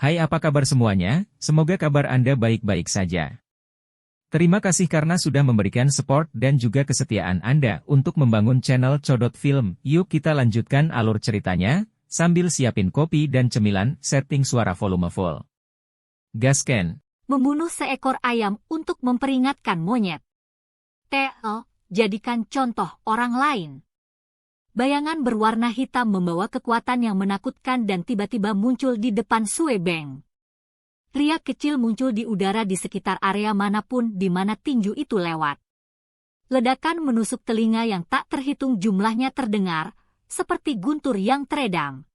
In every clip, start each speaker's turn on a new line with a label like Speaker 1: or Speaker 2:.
Speaker 1: Hai, apa kabar semuanya? Semoga kabar Anda baik-baik saja. Terima kasih karena sudah memberikan support dan juga kesetiaan Anda untuk membangun channel Codot Film. Yuk kita lanjutkan alur ceritanya, sambil siapin kopi dan cemilan, setting suara volume full. Gasken.
Speaker 2: Membunuh seekor ayam untuk memperingatkan monyet. TL, jadikan contoh orang lain. Bayangan berwarna hitam membawa kekuatan yang menakutkan dan tiba-tiba muncul di depan Sue Beng. Riak kecil muncul di udara di sekitar area manapun di mana tinju itu lewat. Ledakan menusuk telinga yang tak terhitung jumlahnya terdengar, seperti guntur yang teredam.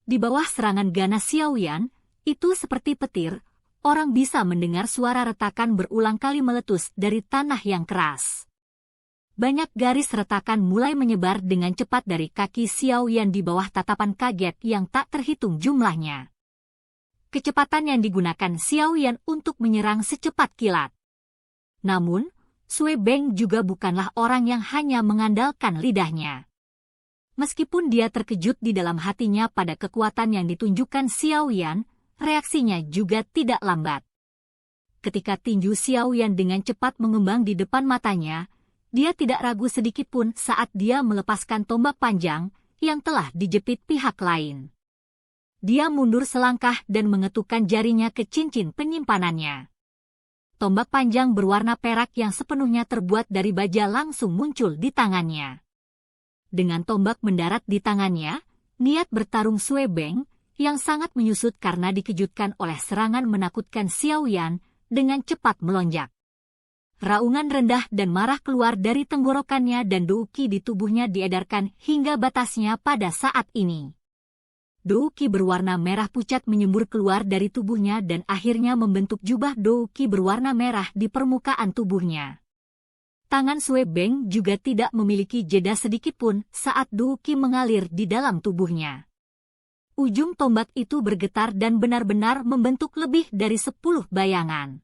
Speaker 2: Di bawah serangan ganas Xiaoyan, itu seperti petir, orang bisa mendengar suara retakan berulang kali meletus dari tanah yang keras. Banyak garis retakan mulai menyebar dengan cepat dari kaki Xiaoyan di bawah tatapan kaget yang tak terhitung jumlahnya. Kecepatan yang digunakan Xiaoyan untuk menyerang secepat kilat. Namun, Sue Beng juga bukanlah orang yang hanya mengandalkan lidahnya. Meskipun dia terkejut di dalam hatinya pada kekuatan yang ditunjukkan Xiaoyan, reaksinya juga tidak lambat. Ketika tinju Xiaoyan dengan cepat mengembang di depan matanya, dia tidak ragu sedikitpun saat dia melepaskan tombak panjang yang telah dijepit pihak lain. Dia mundur selangkah dan mengetukkan jarinya ke cincin penyimpanannya. Tombak panjang berwarna perak yang sepenuhnya terbuat dari baja langsung muncul di tangannya. Dengan tombak mendarat di tangannya, niat bertarung Sue Beng, yang sangat menyusut karena dikejutkan oleh serangan menakutkan Xiaoyan, dengan cepat melonjak. Raungan rendah dan marah keluar dari tenggorokannya dan douki di tubuhnya diedarkan hingga batasnya pada saat ini. Douki berwarna merah pucat menyembur keluar dari tubuhnya dan akhirnya membentuk jubah douki berwarna merah di permukaan tubuhnya. Tangan Sue Beng juga tidak memiliki jeda sedikitpun saat douki mengalir di dalam tubuhnya. Ujung tombak itu bergetar dan benar-benar membentuk lebih dari 10 bayangan.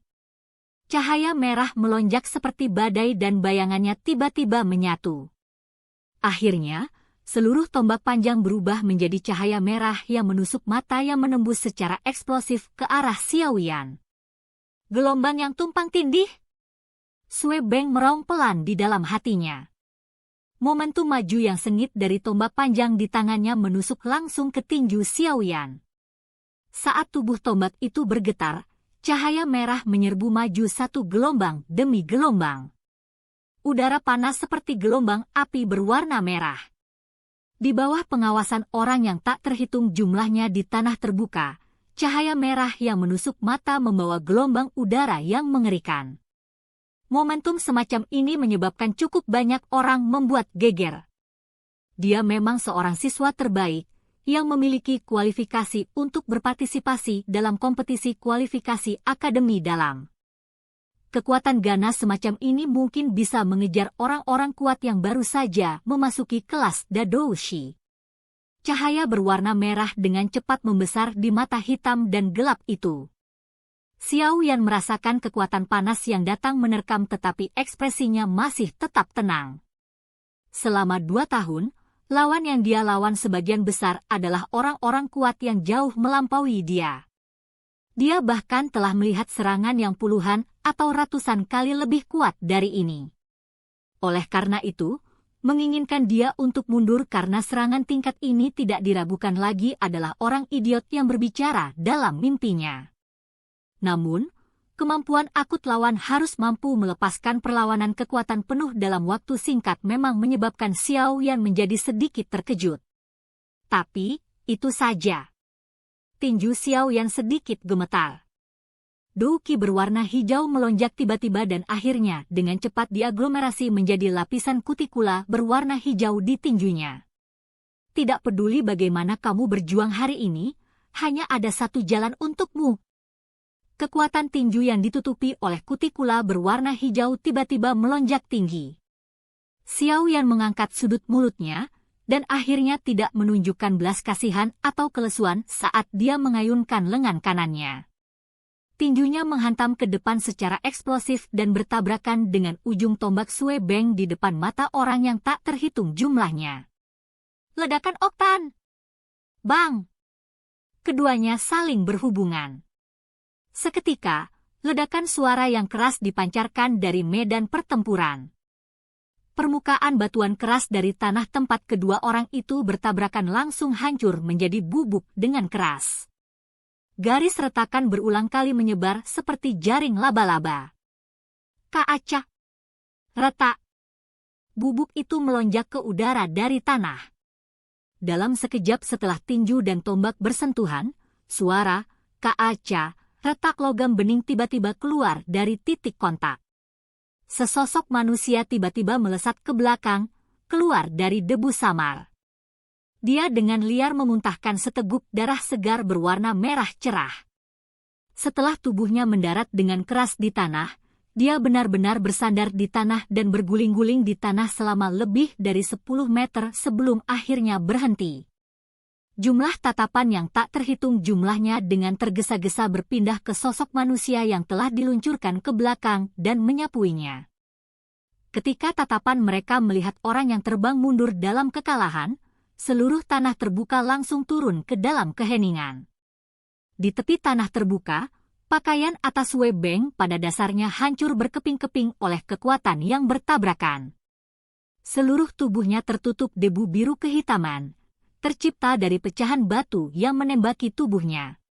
Speaker 2: Cahaya merah melonjak seperti badai dan bayangannya tiba-tiba menyatu. Akhirnya, seluruh tombak panjang berubah menjadi cahaya merah yang menusuk mata yang menembus secara eksplosif ke arah Xiaoyan. Gelombang yang tumpang tindih. Sue Beng meraung pelan di dalam hatinya. Momentum maju yang sengit dari tombak panjang di tangannya menusuk langsung ke tinju Xiaoyan. Saat tubuh tombak itu bergetar, cahaya merah menyerbu maju satu gelombang demi gelombang. Udara panas seperti gelombang api berwarna merah. Di bawah pengawasan orang yang tak terhitung jumlahnya di tanah terbuka, cahaya merah yang menusuk mata membawa gelombang udara yang mengerikan. Momentum semacam ini menyebabkan cukup banyak orang membuat geger. Dia memang seorang siswa terbaik yang memiliki kualifikasi untuk berpartisipasi dalam kompetisi kualifikasi akademi dalam. Kekuatan ganas semacam ini mungkin bisa mengejar orang-orang kuat yang baru saja memasuki kelas Dadoushi. Cahaya berwarna merah dengan cepat membesar di mata hitam dan gelap itu. Xiaoyan merasakan kekuatan panas yang datang menerkam tetapi ekspresinya masih tetap tenang. Selama 2 tahun, lawan yang dia lawan sebagian besar adalah orang-orang kuat yang jauh melampaui dia. Dia bahkan telah melihat serangan yang puluhan atau ratusan kali lebih kuat dari ini. Oleh karena itu, menginginkan dia untuk mundur karena serangan tingkat ini tidak diragukan lagi adalah orang idiot yang berbicara dalam mimpinya. Namun, kemampuan akut lawan harus mampu melepaskan perlawanan kekuatan penuh dalam waktu singkat memang menyebabkan Xiaoyan menjadi sedikit terkejut. Tapi, itu saja. Tinju Xiaoyan sedikit gemetar. Douki berwarna hijau melonjak tiba-tiba dan akhirnya dengan cepat diaglomerasi menjadi lapisan kutikula berwarna hijau di tinjunya. Tidak peduli bagaimana kamu berjuang hari ini, hanya ada satu jalan untukmu. Kekuatan tinju yang ditutupi oleh kutikula berwarna hijau tiba-tiba melonjak tinggi. Xiaoyan mengangkat sudut mulutnya, dan akhirnya tidak menunjukkan belas kasihan atau kelesuan saat dia mengayunkan lengan kanannya. Tinjunya menghantam ke depan secara eksplosif dan bertabrakan dengan ujung tombak Sue Beng di depan mata orang yang tak terhitung jumlahnya. Ledakan oktan! Bang! keduanya saling berhubungan. Seketika, ledakan suara yang keras dipancarkan dari medan pertempuran. Permukaan batuan keras dari tanah tempat kedua orang itu bertabrakan langsung hancur menjadi bubuk dengan keras. Garis retakan berulang kali menyebar seperti jaring laba-laba. Kaaca! Retak! Bubuk itu melonjak ke udara dari tanah. Dalam sekejap setelah tinju dan tombak bersentuhan, suara kaaca, retak logam bening tiba-tiba keluar dari titik kontak. Sesosok manusia tiba-tiba melesat ke belakang, keluar dari debu samar. Dia dengan liar memuntahkan seteguk darah segar berwarna merah cerah. Setelah tubuhnya mendarat dengan keras di tanah, dia benar-benar bersandar di tanah dan berguling-guling di tanah selama lebih dari 10 meter sebelum akhirnya berhenti. Jumlah tatapan yang tak terhitung jumlahnya dengan tergesa-gesa berpindah ke sosok manusia yang telah diluncurkan ke belakang dan menyapuinya. Ketika tatapan mereka melihat orang yang terbang mundur dalam kekalahan, seluruh tanah terbuka langsung turun ke dalam keheningan. Di tepi tanah terbuka, pakaian atas Sue Beng pada dasarnya hancur berkeping-keping oleh kekuatan yang bertabrakan. Seluruh tubuhnya tertutup debu biru kehitaman, tercipta dari pecahan batu yang menembaki tubuhnya.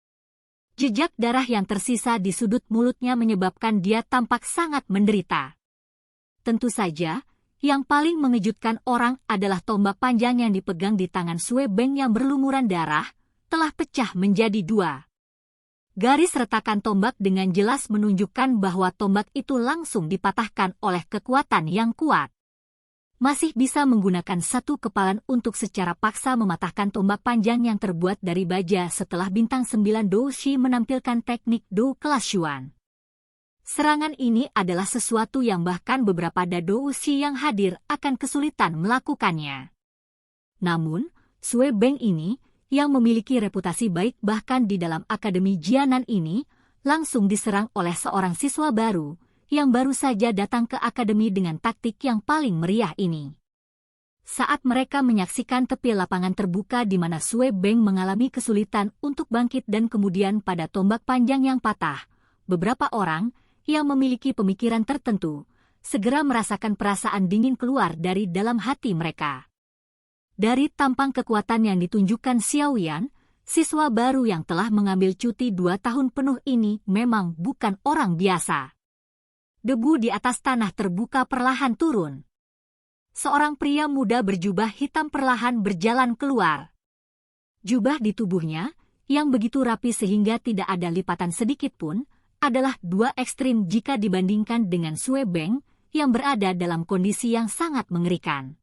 Speaker 2: Jejak darah yang tersisa di sudut mulutnya menyebabkan dia tampak sangat menderita. Tentu saja, yang paling mengejutkan orang adalah tombak panjang yang dipegang di tangan Sue Beng yang berlumuran darah, telah pecah menjadi dua. Garis retakan tombak dengan jelas menunjukkan bahwa tombak itu langsung dipatahkan oleh kekuatan yang kuat. Masih bisa menggunakan satu kepalan untuk secara paksa mematahkan tombak panjang yang terbuat dari baja setelah bintang 9 Do Shi menampilkan teknik Do kelas Xuan. Serangan ini adalah sesuatu yang bahkan beberapa Dado Shi yang hadir akan kesulitan melakukannya. Namun, Sue Beng ini, yang memiliki reputasi baik bahkan di dalam Akademi Jianan ini, langsung diserang oleh seorang siswa baru, yang baru saja datang ke Akademi dengan taktik yang paling meriah ini. Saat mereka menyaksikan tepi lapangan terbuka di mana Sue Beng mengalami kesulitan untuk bangkit dan kemudian pada tombak panjang yang patah, beberapa orang, yang memiliki pemikiran tertentu, segera merasakan perasaan dingin keluar dari dalam hati mereka. Dari tampang kekuatan yang ditunjukkan Xiaoyan, siswa baru yang telah mengambil cuti 2 tahun penuh ini memang bukan orang biasa. Debu di atas tanah terbuka perlahan turun. Seorang pria muda berjubah hitam perlahan berjalan keluar. Jubah di tubuhnya, yang begitu rapi sehingga tidak ada lipatan sedikit pun, adalah dua ekstrim jika dibandingkan dengan Sue Beng yang berada dalam kondisi yang sangat mengerikan.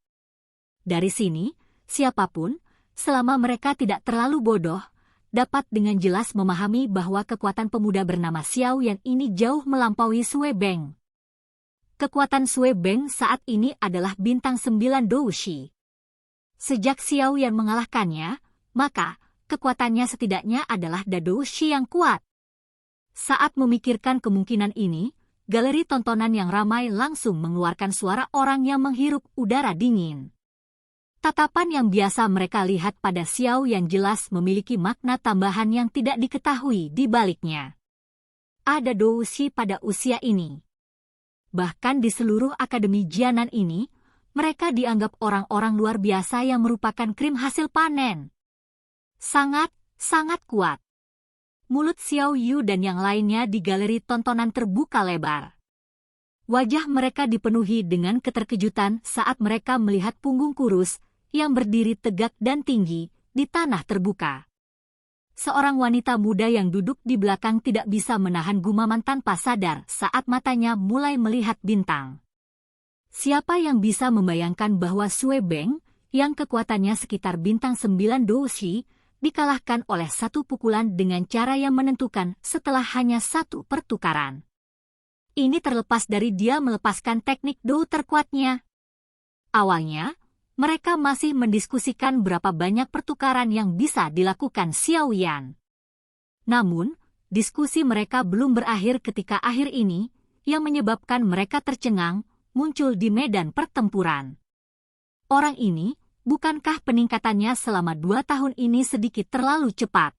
Speaker 2: Dari sini, siapapun, selama mereka tidak terlalu bodoh, dapat dengan jelas memahami bahwa kekuatan pemuda bernama Xiaoyan ini jauh melampaui Sue Beng. Kekuatan Sue Beng saat ini adalah bintang 9 Do Shi. Sejak Xiaoyan mengalahkannya, maka kekuatannya setidaknya adalah Dado Shi yang kuat. Saat memikirkan kemungkinan ini, galeri tontonan yang ramai langsung mengeluarkan suara orang yang menghirup udara dingin. Tatapan yang biasa mereka lihat pada Xiao yang jelas memiliki makna tambahan yang tidak diketahui di baliknya. Ada Do Shi pada usia ini. Bahkan di seluruh Akademi Jianan ini, mereka dianggap orang-orang luar biasa yang merupakan krim hasil panen. Sangat, sangat kuat. Mulut Xiao Yu dan yang lainnya di galeri tontonan terbuka lebar. Wajah mereka dipenuhi dengan keterkejutan saat mereka melihat punggung kurus yang berdiri tegak dan tinggi di tanah terbuka. Seorang wanita muda yang duduk di belakang tidak bisa menahan gumaman tanpa sadar saat matanya mulai melihat bintang. Siapa yang bisa membayangkan bahwa Sue Beng, yang kekuatannya sekitar bintang 9 Do Shi, dikalahkan oleh satu pukulan dengan cara yang menentukan setelah hanya satu pertukaran. Ini terlepas dari dia melepaskan teknik Do terkuatnya. Awalnya, mereka masih mendiskusikan berapa banyak pertukaran yang bisa dilakukan Xiaoyan. Namun, diskusi mereka belum berakhir ketika akhir ini, yang menyebabkan mereka tercengang, muncul di medan pertempuran. Orang ini, bukankah peningkatannya selama 2 tahun ini sedikit terlalu cepat?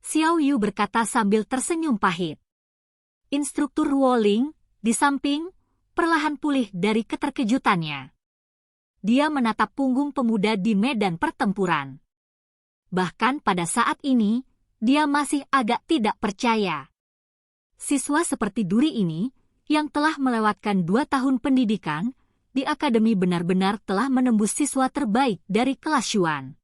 Speaker 2: Xiao Yu berkata sambil tersenyum pahit. Instruktur Ruoling, di samping, perlahan pulih dari keterkejutannya. Dia menatap punggung pemuda di medan pertempuran. Bahkan pada saat ini, dia masih agak tidak percaya. Siswa seperti Duri ini, yang telah melewatkan 2 tahun pendidikan, di akademi benar-benar telah menembus siswa terbaik dari kelas Yuan.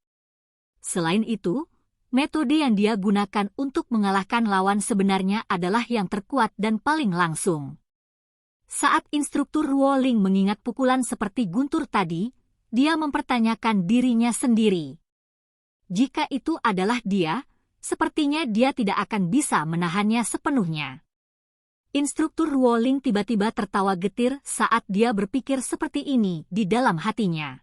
Speaker 2: Selain itu, metode yang dia gunakan untuk mengalahkan lawan sebenarnya adalah yang terkuat dan paling langsung. Saat instruktur Ruoling mengingat pukulan seperti guntur tadi, dia mempertanyakan dirinya sendiri. Jika itu adalah dia, sepertinya dia tidak akan bisa menahannya sepenuhnya. Instruktur Ruoling tiba-tiba tertawa getir saat dia berpikir seperti ini di dalam hatinya.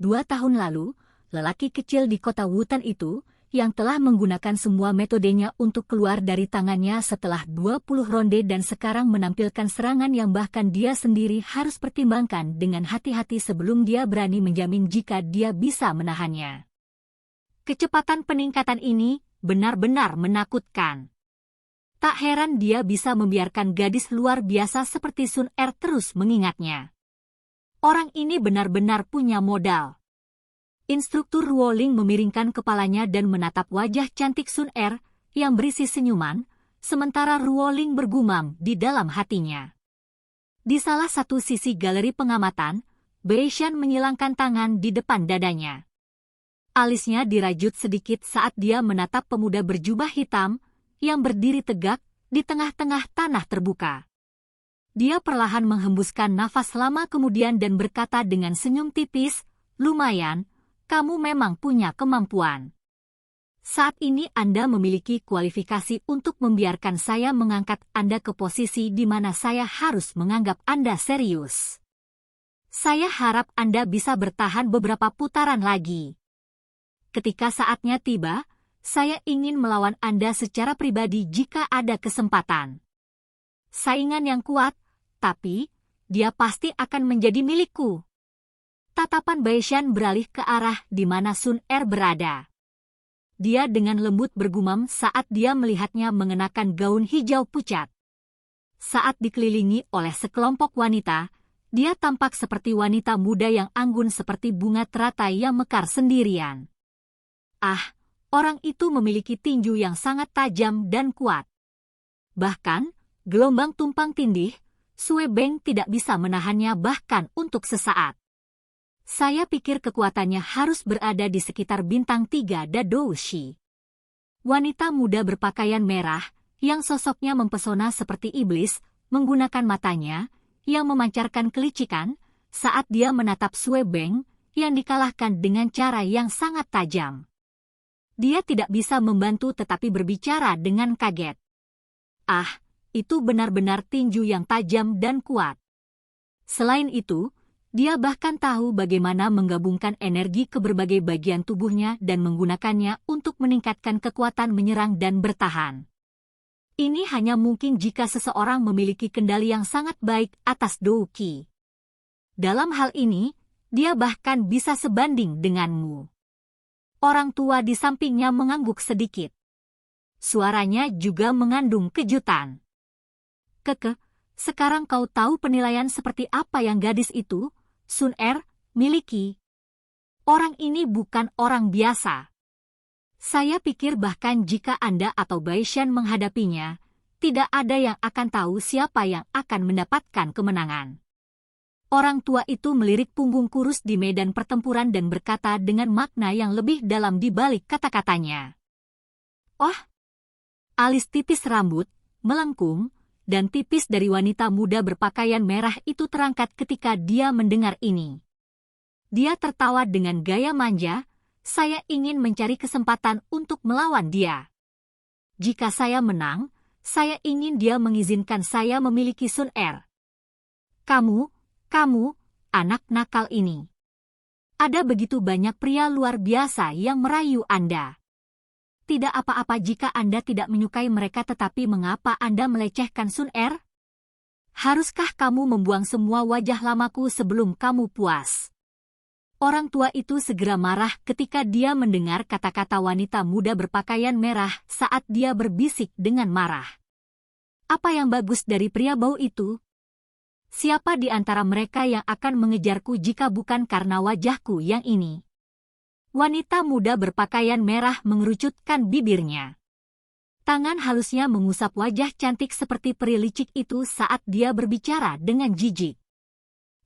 Speaker 2: 2 tahun lalu, lelaki kecil di kota Wutan itu, yang telah menggunakan semua metodenya untuk keluar dari tangannya setelah 20 ronde dan sekarang menampilkan serangan yang bahkan dia sendiri harus pertimbangkan dengan hati-hati sebelum dia berani menjamin jika dia bisa menahannya. Kecepatan peningkatan ini benar-benar menakutkan. Tak heran dia bisa membiarkan gadis luar biasa seperti Sun Er terus mengingatnya. Orang ini benar-benar punya modal. Instruktur Ruoling memiringkan kepalanya dan menatap wajah cantik Sun Er yang berisi senyuman, sementara Ruoling bergumam di dalam hatinya. Di salah satu sisi galeri pengamatan, Beishan menyilangkan tangan di depan dadanya. Alisnya dirajut sedikit saat dia menatap pemuda berjubah hitam yang berdiri tegak di tengah-tengah tanah terbuka. Dia perlahan menghembuskan nafas lama kemudian dan berkata dengan senyum tipis, "Lumayan, kamu memang punya kemampuan. Saat ini Anda memiliki kualifikasi untuk membiarkan saya mengangkat Anda ke posisi di mana saya harus menganggap Anda serius. Saya harap Anda bisa bertahan beberapa putaran lagi. Ketika saatnya tiba, saya ingin melawan Anda secara pribadi jika ada kesempatan. Saingan yang kuat, tapi dia pasti akan menjadi milikku." Tatapan Beishan beralih ke arah di mana Sun Er berada. Dia dengan lembut bergumam saat dia melihatnya mengenakan gaun hijau pucat. Saat dikelilingi oleh sekelompok wanita, dia tampak seperti wanita muda yang anggun seperti bunga teratai yang mekar sendirian. Ah, orang itu memiliki tinju yang sangat tajam dan kuat. Bahkan, gelombang tumpang tindih, Sue Beng tidak bisa menahannya bahkan untuk sesaat. Saya pikir kekuatannya harus berada di sekitar bintang 3 Dadoushi. Wanita muda berpakaian merah, yang sosoknya mempesona seperti iblis, menggunakan matanya, yang memancarkan kelicikan, saat dia menatap Sue Beng, yang dikalahkan dengan cara yang sangat tajam. Dia tidak bisa membantu tetapi berbicara dengan kaget. Ah, itu benar-benar tinju yang tajam dan kuat. Selain itu, dia bahkan tahu bagaimana menggabungkan energi ke berbagai bagian tubuhnya dan menggunakannya untuk meningkatkan kekuatan menyerang dan bertahan. Ini hanya mungkin jika seseorang memiliki kendali yang sangat baik atas Douki. Dalam hal ini, dia bahkan bisa sebanding denganmu. Orang tua di sampingnya mengangguk sedikit. Suaranya juga mengandung kejutan. "Keke, sekarang kau tahu penilaian seperti apa yang gadis itu, Sun Er, miliki. Orang ini bukan orang biasa. Saya pikir bahkan jika Anda atau Beishan menghadapinya, tidak ada yang akan tahu siapa yang akan mendapatkan kemenangan." Orang tua itu melirik punggung kurus di medan pertempuran dan berkata dengan makna yang lebih dalam di balik kata-katanya. "Oh!" Alis tipis rambut, melengkung, dan tipis dari wanita muda berpakaian merah itu terangkat ketika dia mendengar ini. Dia tertawa dengan gaya manja, "Saya ingin mencari kesempatan untuk melawan dia. Jika saya menang, saya ingin dia mengizinkan saya memiliki Sun Er. Kamu, anak nakal ini. Ada begitu banyak pria luar biasa yang merayu Anda. Tidak apa-apa jika Anda tidak menyukai mereka, tetapi mengapa Anda melecehkan Sun Er? Haruskah kamu membuang semua wajah lamaku sebelum kamu puas?" Orang tua itu segera marah ketika dia mendengar kata-kata wanita muda berpakaian merah saat dia berbisik dengan marah. Apa yang bagus dari pria bau itu? Siapa di antara mereka yang akan mengejarku jika bukan karena wajahku yang ini? Wanita muda berpakaian merah mengerucutkan bibirnya. Tangan halusnya mengusap wajah cantik seperti peri licik itu saat dia berbicara dengan jijik.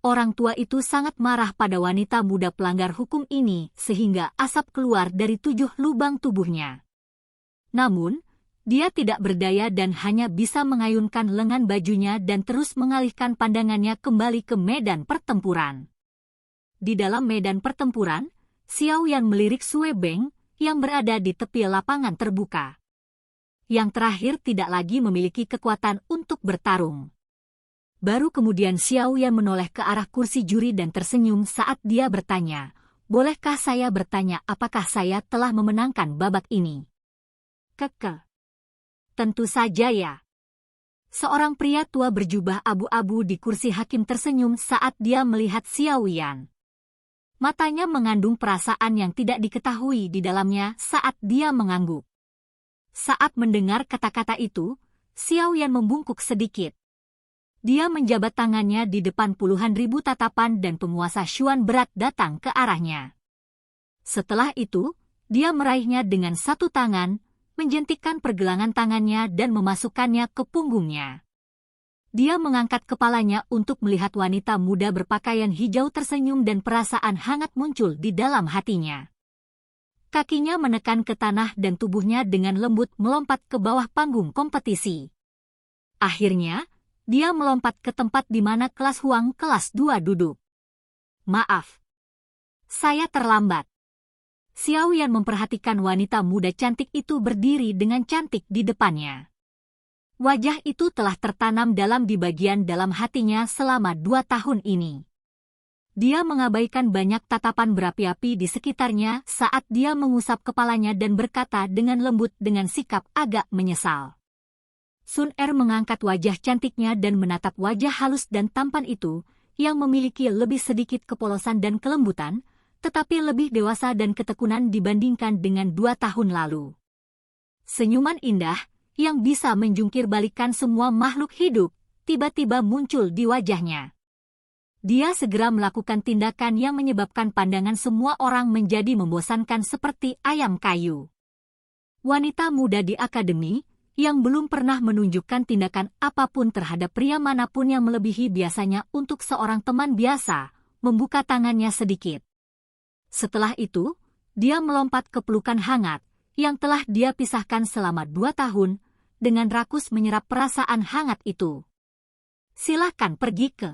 Speaker 2: Orang tua itu sangat marah pada wanita muda pelanggar hukum ini sehingga asap keluar dari 7 lubang tubuhnya. Namun, dia tidak berdaya dan hanya bisa mengayunkan lengan bajunya dan terus mengalihkan pandangannya kembali ke medan pertempuran. Di dalam medan pertempuran, Xiao Yan melirik Sue Beng yang berada di tepi lapangan terbuka. Yang terakhir tidak lagi memiliki kekuatan untuk bertarung. Baru kemudian Xiao Yan menoleh ke arah kursi juri dan tersenyum saat dia bertanya, "Bolehkah saya bertanya apakah saya telah memenangkan babak ini?" "Keke." "Tentu saja ya." Seorang pria tua berjubah abu-abu di kursi hakim tersenyum saat dia melihat Xiao Yan. Matanya mengandung perasaan yang tidak diketahui di dalamnya saat dia mengangguk. Saat mendengar kata-kata itu, Xiao Yan membungkuk sedikit. Dia menjabat tangannya di depan puluhan ribu tatapan dan penguasa Xuan berat datang ke arahnya. Setelah itu, dia meraihnya dengan satu tangan, menjentikkan pergelangan tangannya dan memasukkannya ke punggungnya. Dia mengangkat kepalanya untuk melihat wanita muda berpakaian hijau tersenyum dan perasaan hangat muncul di dalam hatinya. Kakinya menekan ke tanah dan tubuhnya dengan lembut melompat ke bawah panggung kompetisi. Akhirnya, dia melompat ke tempat di mana kelas Huang kelas 2 duduk. "Maaf. Saya terlambat." Xiao Yan memperhatikan wanita muda cantik itu berdiri dengan cantik di depannya. Wajah itu telah tertanam dalam di bagian dalam hatinya selama 2 tahun ini. Dia mengabaikan banyak tatapan berapi-api di sekitarnya saat dia mengusap kepalanya dan berkata dengan lembut dengan sikap agak menyesal. Sun Er mengangkat wajah cantiknya dan menatap wajah halus dan tampan itu, yang memiliki lebih sedikit kepolosan dan kelembutan, tetapi lebih dewasa dan ketekunan dibandingkan dengan 2 tahun lalu. Senyuman indah, yang bisa menjungkir balikan semua makhluk hidup, tiba-tiba muncul di wajahnya. Dia segera melakukan tindakan yang menyebabkan pandangan semua orang menjadi membosankan seperti ayam kayu. Wanita muda di akademi, yang belum pernah menunjukkan tindakan apapun terhadap pria manapun yang melebihi biasanya untuk seorang teman biasa, membuka tangannya sedikit. Setelah itu, dia melompat ke pelukan hangat, yang telah dia pisahkan selama 2 tahun, dengan rakus menyerap perasaan hangat itu. Silahkan pergi ke.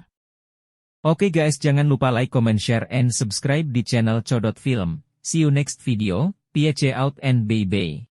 Speaker 1: Oke guys, jangan lupa like, comment, share, and subscribe di channel Codot Film. See you next video, peace out and bye-bye.